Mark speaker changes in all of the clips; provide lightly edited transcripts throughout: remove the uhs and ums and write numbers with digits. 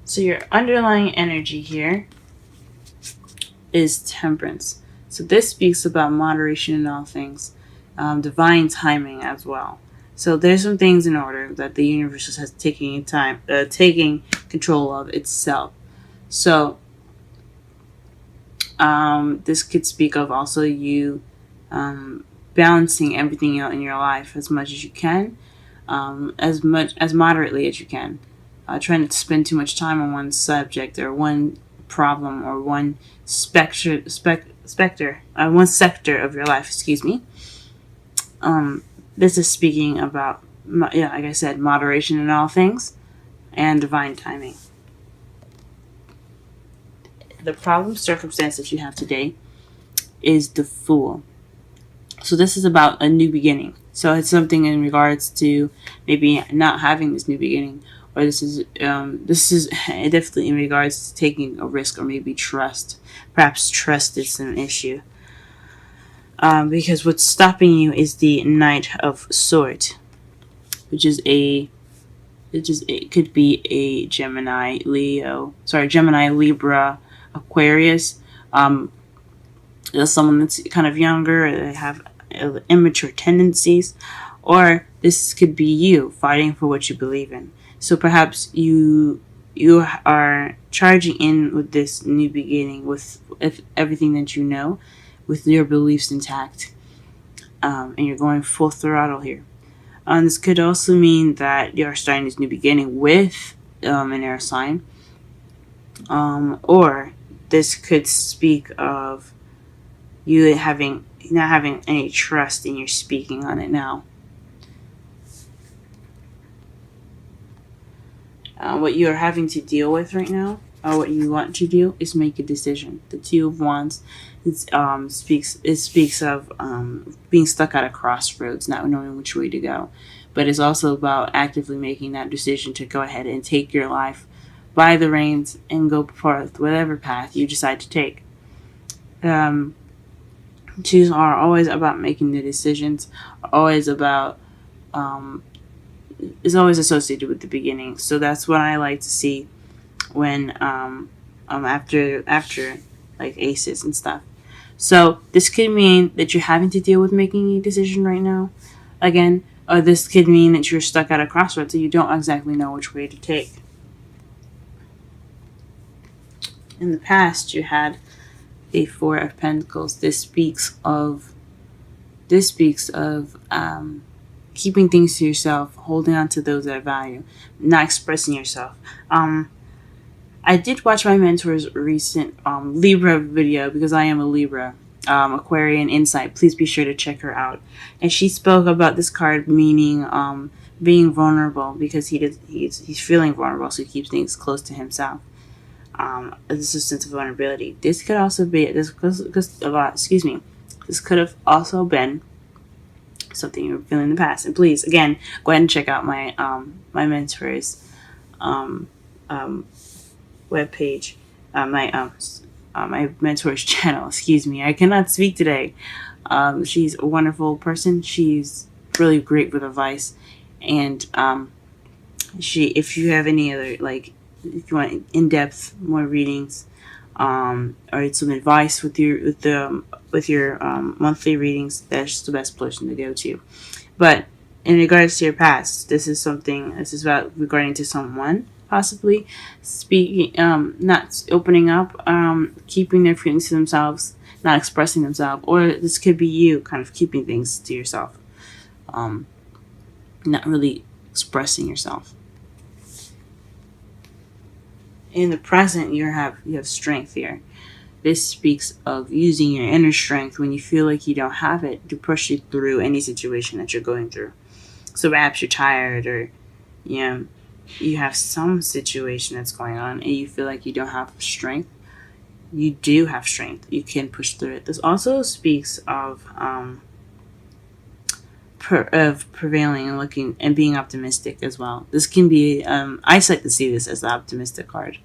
Speaker 1: So your underlying energy here is Temperance. So this speaks about moderation in all things, divine timing as well. So there's some things in order that the universe has taking control of itself. So this could speak of also you balancing everything out in your life as much as you can, as moderately as you can. Trying not to spend too much time on one subject or one problem or one one sector of your life. Excuse me. This is speaking about, like I said, moderation in all things and divine timing. The problem circumstance that you have today is the Fool. So this is about a new beginning. So it's something in regards to maybe not having this new beginning, or this is definitely in regards to taking a risk, or maybe trust. Perhaps trust is an issue. Because what's stopping you is the Knight of Swords, which it could be a Gemini, Libra, Aquarius. Someone that's kind of younger, or they have immature tendencies, or this could be you fighting for what you believe in. So perhaps you are charging in with this new beginning with everything that you know, with your beliefs intact, and you're going full throttle here. This could also mean that you're starting this new beginning with an air sign, or this could speak of you not having any trust in your speaking on it now. What you're having to deal with right now, or what you want to do, is make a decision. The Two of Wands speaks of being stuck at a crossroads, not knowing which way to go. But it's also about actively making that decision to go ahead and take your life by the reins and go forth whatever path you decide to take. Twos are always about making the decisions, always about is always associated with the beginning. So that's what I like to see when after like aces and stuff. So this could mean that you're having to deal with making a decision right now again, or this could mean that you're stuck at a crossroads and you don't exactly know which way to take. In the past, you had a Four of Pentacles. This speaks of keeping things to yourself, holding on to those that value, not expressing yourself. I did watch my mentor's recent Libra video, because I am a Libra, Aquarian Insight. Please be sure to check her out. And she spoke about this card meaning being vulnerable, because he's feeling vulnerable, so he keeps things close to himself. This is a sense of vulnerability. This could also be this could have also been something you were feeling in the past. And please, again, go ahead and check out my my mentor's webpage, my mentor's channel. Excuse me, I cannot speak today. She's a wonderful person. She's really great with advice, and if you have any other, like, if you want in-depth more readings, or some advice with your monthly readings, that's the best person to go to. But in regards to your past, this is about regarding to someone possibly speaking, not opening up, keeping their feelings to themselves, not expressing themselves, or this could be you kind of keeping things to yourself, not really expressing yourself. In the present, you have strength here. This speaks of using your inner strength when you feel like you don't have it, to push you through any situation that you're going through. So perhaps you're tired, or you have some situation that's going on and you feel like you don't have strength. You do have strength. You can push through it. This also speaks of prevailing and looking and being optimistic as well. This can be, I like to see this as the optimistic card.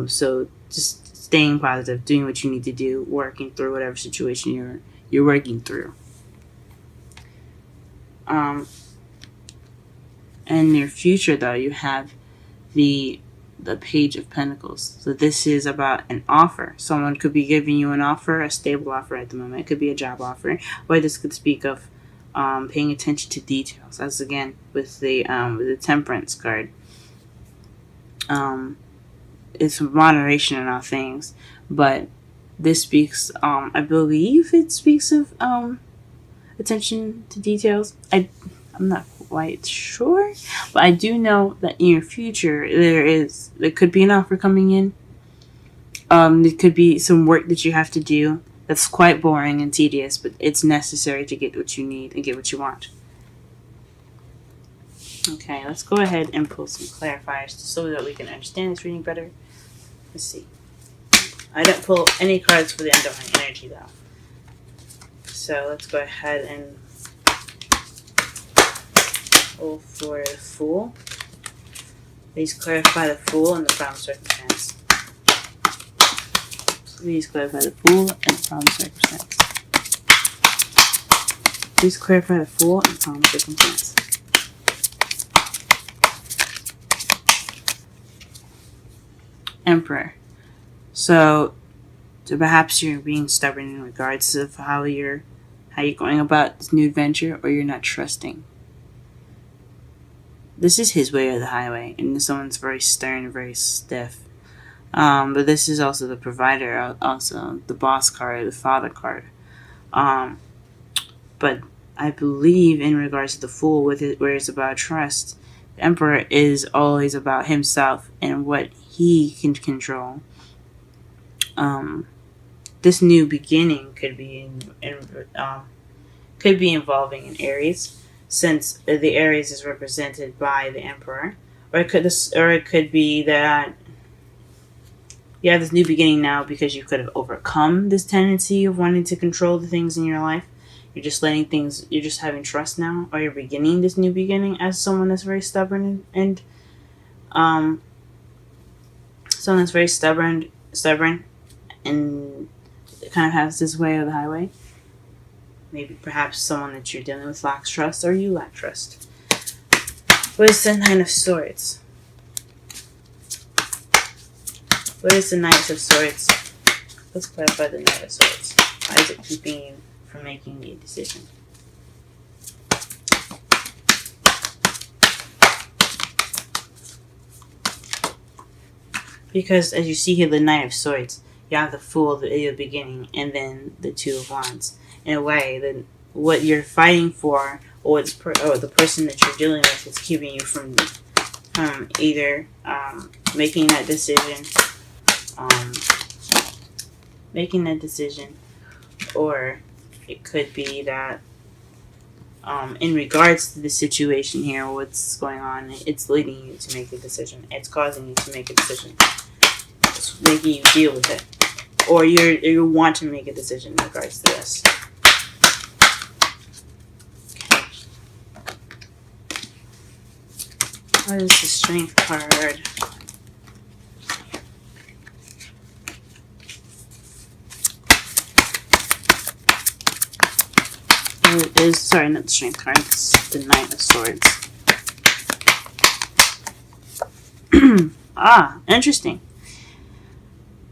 Speaker 1: So just staying positive, doing what you need to do, working through whatever situation you're working through. In your future, though, you have the the Page of Pentacles. So this is about an offer. Someone could be giving you an offer, a stable offer at the moment. It could be a job offer, or this could speak of paying attention to details. As again with the Temperance card, it's moderation in all things, but this speaks. I believe it speaks of attention to details. I'm not quite sure, but I do know that in your future there could be an offer coming in. It could be some work that you have to do that's quite boring and tedious, but it's necessary to get what you need and get what you want. Okay, let's go ahead and pull some clarifiers so that we can understand this reading better. Let's see. I didn't pull any cards for the underlying energy though. So let's go ahead and pull for the Fool. Please clarify the Fool and the problem circumstance. Please clarify the Fool and the problem circumstance. Please clarify the Fool and the problem circumstance. Emperor. So perhaps you're being stubborn in regards of how you're going about this new adventure, or you're not trusting. This is his way or the highway, and this one's very stern, very stiff. But this is also the provider, also the boss card, the father card. But I believe in regards to the Fool, where it's about trust, the Emperor is always about himself and what he can control. This new beginning could be involving an Aries, since the Aries is represented by the Emperor, or it could be that you have this new beginning now because you could have overcome this tendency of wanting to control the things in your life. You're just you're just having trust now, or you're beginning this new beginning as someone that's very stubborn and someone that's very stubborn and kind of has this way or the highway. Maybe perhaps someone that you're dealing with lacks trust, or you lack trust. What is the Nine of Swords? What is the Knight of Swords? Let's clarify the Knight of Swords. Why is it keeping you from making a decision? Because as you see here, the Knight of Swords, you have the Fool at the beginning, and then the Two of Wands. In a way, then what you're fighting for, or the person that you're dealing with, is keeping you from either making that decision, or it could be that in regards to the situation here, what's going on, it's leading you to make a decision. It's causing you to make a decision. It's making you deal with it, or you want to make a decision in regards to this. Okay. What is the Strength card? It is, sorry, not the Strength card, it's the Knight of Swords. Interesting.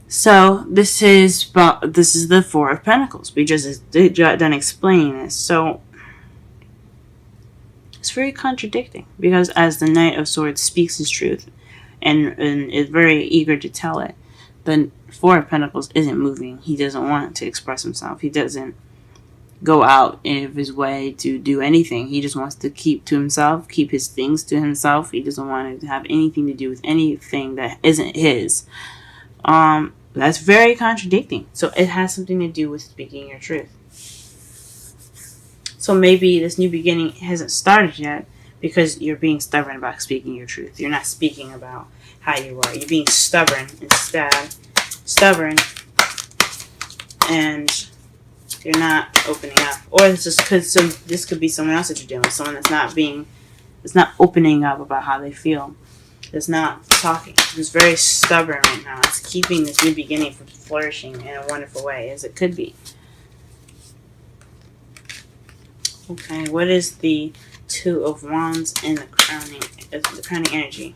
Speaker 1: So this is the Four of Pentacles. We just done explaining this. So it's very contradicting, because as the Knight of Swords speaks his truth and is very eager to tell it, the Four of Pentacles isn't moving. He doesn't want to express himself. He doesn't go out of his way to do anything. He just wants to keep to himself, keep his things to himself. He doesn't want to have anything to do with anything that isn't his. That's very contradicting. So it has something to do with speaking your truth. So maybe this new beginning hasn't started yet because you're being stubborn about speaking your truth. You're not speaking about how you are. You're being stubborn instead. Stubborn, and you're not opening up. Or this could be someone else that you're dealing with. Someone that's not opening up about how they feel. That's not talking. It's very stubborn right now. It's keeping this new beginning from flourishing in a wonderful way, as it could be. Okay, what is the Two of Wands and the crowning energy?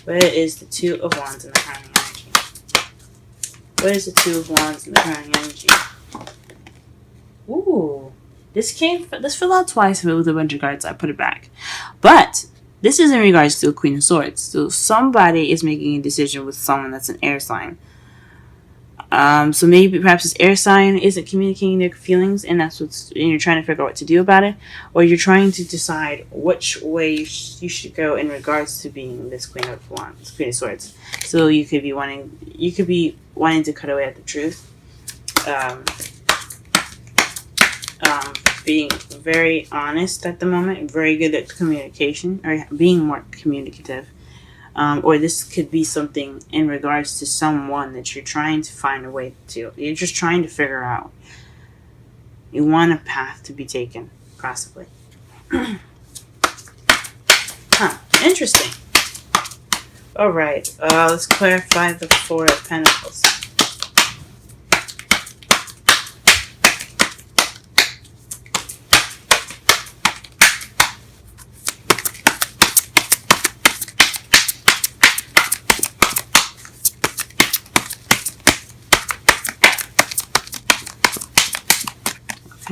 Speaker 1: What is the Two of Wands in the crowning energy? What is the Two of Wands in the crowning energy? Ooh. This fell out twice with a bunch of cards. I put it back. But this is in regards to a Queen of Swords. So somebody is making a decision with someone that's an air sign. So maybe perhaps this air sign isn't communicating their feelings, and you're trying to figure out what to do about it, or you're trying to decide which way you should go in regards to being this Queen of Wands, Queen of Swords. So you could be wanting to cut away at the truth, being very honest at the moment, very good at communication, or being more communicative. Or this could be something in regards to someone that you're trying to find a way to. You're just trying to figure out. You want a path to be taken, possibly. Interesting. Alright, let's clarify the Four of Pentacles.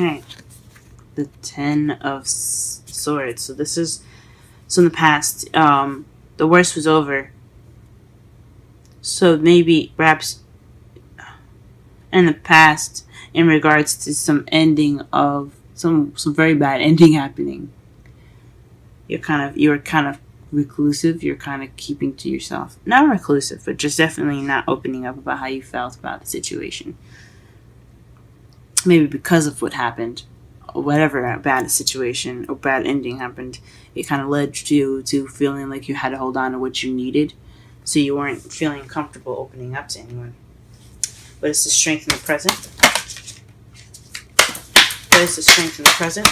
Speaker 1: Okay, the Ten of Swords. So in the past, the worst was over. So maybe, perhaps, in the past, in regards to some ending of some very bad ending happening, you're kind of reclusive. You're kind of keeping to yourself. Not reclusive, but just definitely not opening up about how you felt about the situation. Maybe because of what happened, or whatever bad situation or bad ending happened, it kind of led you to feeling like you had to hold on to what you needed, so you weren't feeling comfortable opening up to anyone. What is the strength in the present? What is the strength in the present?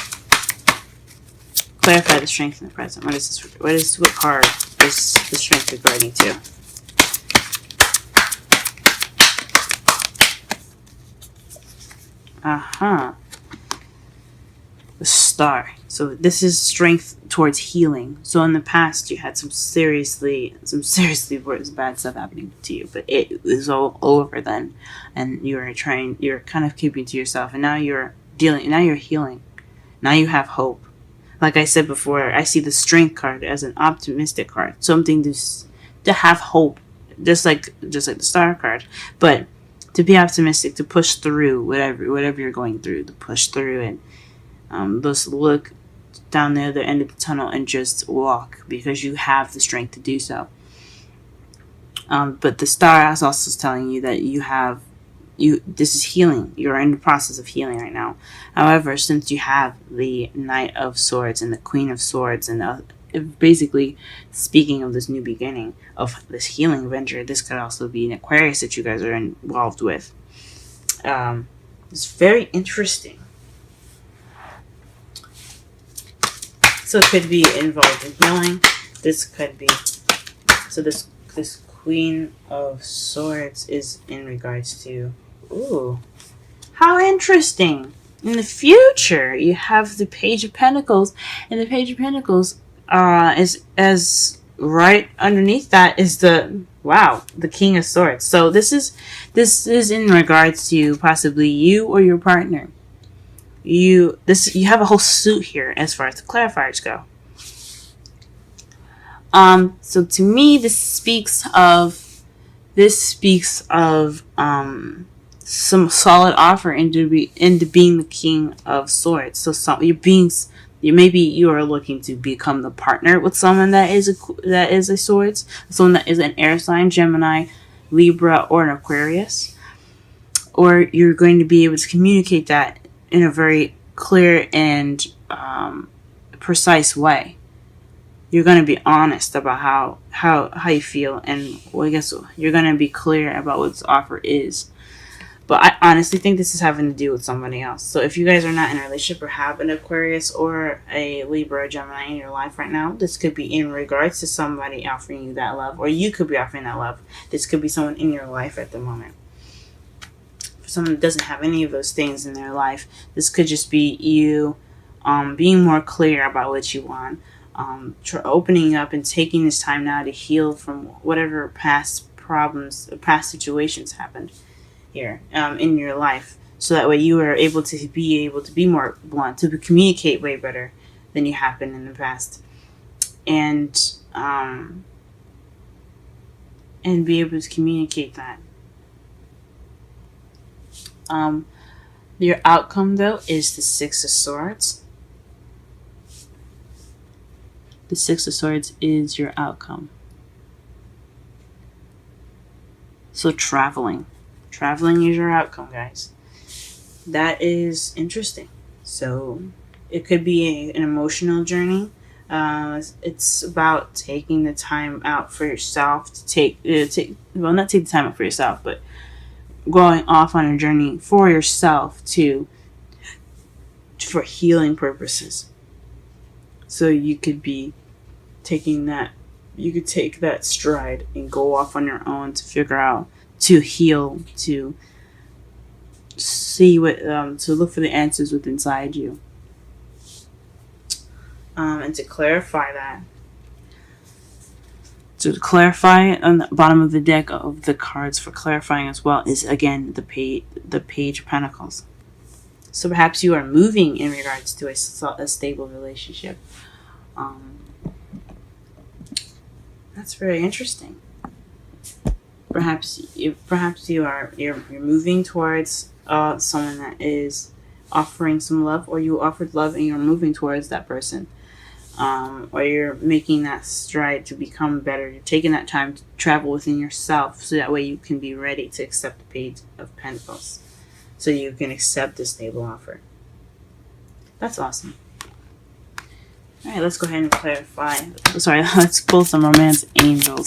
Speaker 1: Clarify the strength in the present. What card is the strength regarding to? The Star. So this is strength towards healing. So in the past, you had some seriously bad stuff happening to you, but it was all over then, and you're kind of keeping to yourself, and now you're healing. Now you have hope. Like I said before, I see the Strength card as an optimistic card, something to have hope, just like the Star card, but to be optimistic, to push through whatever you're going through, to push through it. Just look down there at the end of the tunnel and just walk, because you have the strength to do so. But the Star is also telling you that this is healing. You're in the process of healing right now. However, since you have the Knight of Swords and the Queen of Swords, and basically speaking of this new beginning, of this healing venture, this could also be an Aquarius that you guys are involved with. It's very interesting. So it could be involved in healing. This could be. So this Queen of Swords is in regards to. Ooh, how interesting! In the future, you have the Page of Pentacles, and the Page of Pentacles is as right underneath that is the King of Swords. So this is in regards to possibly you or your partner. You have a whole suit here as far as the clarifiers go. So to me, this speaks of some solid offer into being the King of Swords. So maybe you are looking to become the partner with someone that is a Swords, someone that is an air sign, Gemini, Libra, or an Aquarius, or you're going to be able to communicate that in a very clear and precise way. You're going to be honest about how you feel, and I guess you're going to be clear about what this offer is. But I honestly think this is having to do with somebody else. So if you guys are not in a relationship or have an Aquarius or a Libra or Gemini in your life right now, this could be in regards to somebody offering you that love, or you could be offering that love. This could be someone in your life at the moment. For someone that doesn't have any of those things in their life, this could just be you being more clear about what you want. opening up and taking this time now to heal from whatever past problems, past situations happened here in your life, so that way you are able to be more blunt, to communicate way better than you have been in the past, and be able to communicate that. Your outcome, though, is the Six of Swords. The Six of Swords is your outcome. So traveling. Traveling is your outcome, guys. That is interesting. So it could be an emotional journey. It's about taking the time out for yourself to not take the time out for yourself, but going off on a journey for yourself for healing purposes. So you could be taking that, you could take that stride and go off on your own to figure out, to heal, to see what, to look for the answers within inside you. And to clarify that. To clarify on the bottom of the deck of the cards for clarifying as well is, again, the Page of Pentacles. So perhaps you are moving in regards to a stable relationship. That's very interesting. Perhaps you're moving towards someone that is offering some love, or you offered love and you're moving towards that person. Or you're making that stride to become better. You're taking that time to travel within yourself, so that way you can be ready to accept the Page of Pentacles. So you can accept this stable offer. That's awesome. Alright, let's go ahead and clarify. Sorry, let's pull some romance angels.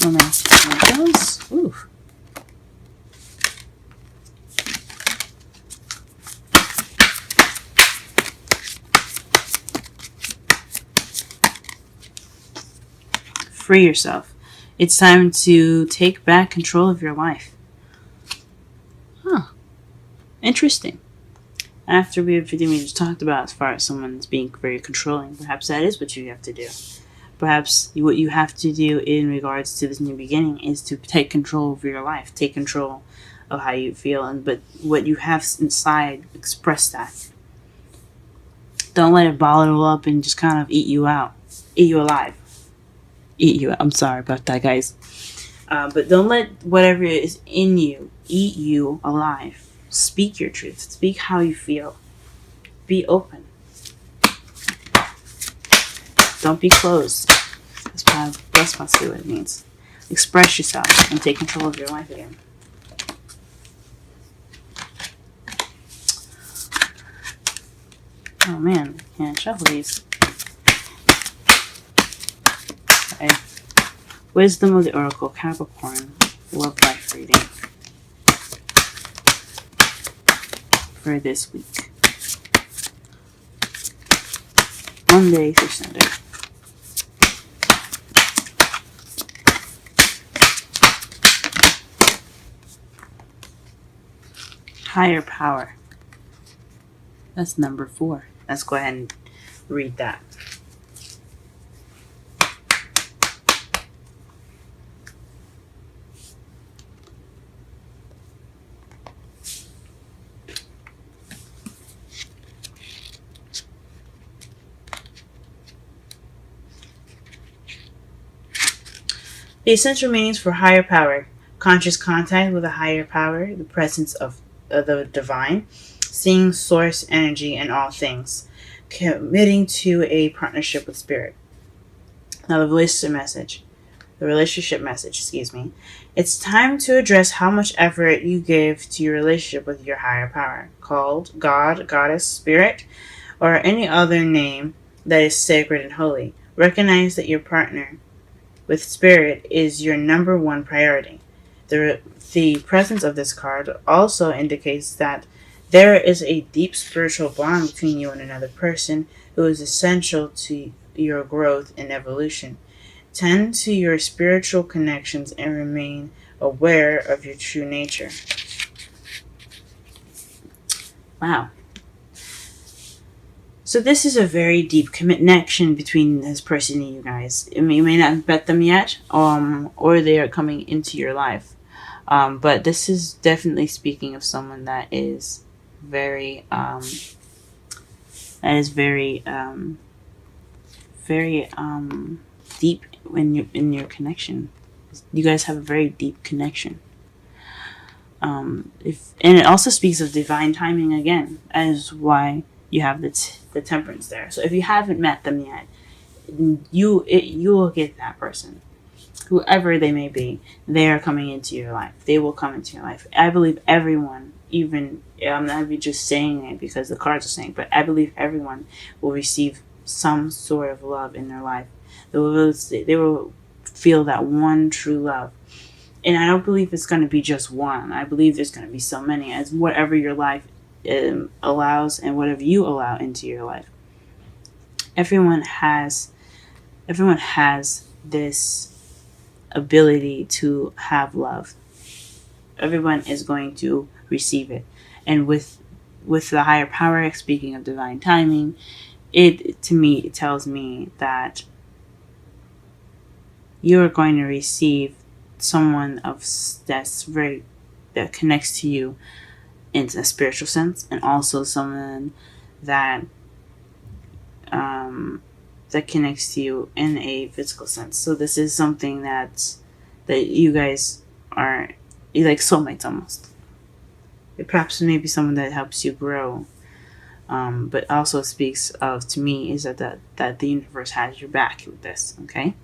Speaker 1: Romance angels. Ooh. Free yourself. It's time to take back control of your life. Huh. Interesting. After everything we just talked about as far as someone's being very controlling, perhaps that is what you have to do. Perhaps what you have to do in regards to this new beginning is to take control of your life. Take control of how you feel, but what you have inside, express that. Don't let it bottle up and just kind of eat you out. Eat you alive. Eat you out. I'm sorry about that, guys. But don't let whatever is in you eat you alive. Speak your truth. Speak how you feel. Be open. Don't be closed. That's mostly what it means. Express yourself and take control of your life again. Oh man, can't shuffle these. Okay. Wisdom of the Oracle, Capricorn, love life reading for this week. Monday through Sunday. Higher power. That's number 4. Let's go ahead and read that. The essential meanings for higher power: conscious contact with a higher power, the presence of the divine, seeing source energy in all things, committing to a partnership with spirit. Now the relationship message, It's time to address how much effort you give to your relationship with your higher power, called God, Goddess, Spirit, or any other name that is sacred and holy. Recognize that your partner with spirit is your number 1 priority. The presence of this card also indicates that there is a deep spiritual bond between you and another person who is essential to your growth and evolution. Tend to your spiritual connections and remain aware of your true nature. Wow. So this is a very deep connection between this person and you guys. I mean, you may not have met them yet, or they are coming into your life. But this is definitely speaking of someone that is very, very deep in your connection. You guys have a very deep connection. And it also speaks of divine timing again, as why you have the temperance there. So if you haven't met them yet, you will get that person, whoever they may be. They are coming into your life. They will come into your life. I believe everyone, even I'm not just saying it because the cards are saying, but I believe everyone will receive some sort of love in their life. They will feel that one true love. And I don't believe it's going to be just one. I believe there's going to be so many, as whatever your life allows and whatever you allow into your life. Everyone has this ability to have love. Everyone is going to receive it. And with the higher power, speaking of divine timing, it tells me that you're going to receive someone that connects to you in a spiritual sense, and also someone that that connects to you in a physical sense. So this is something that you guys are like soulmates almost. It perhaps maybe someone that helps you grow, but also speaks of, to me, is that the universe has your back with this. Okay.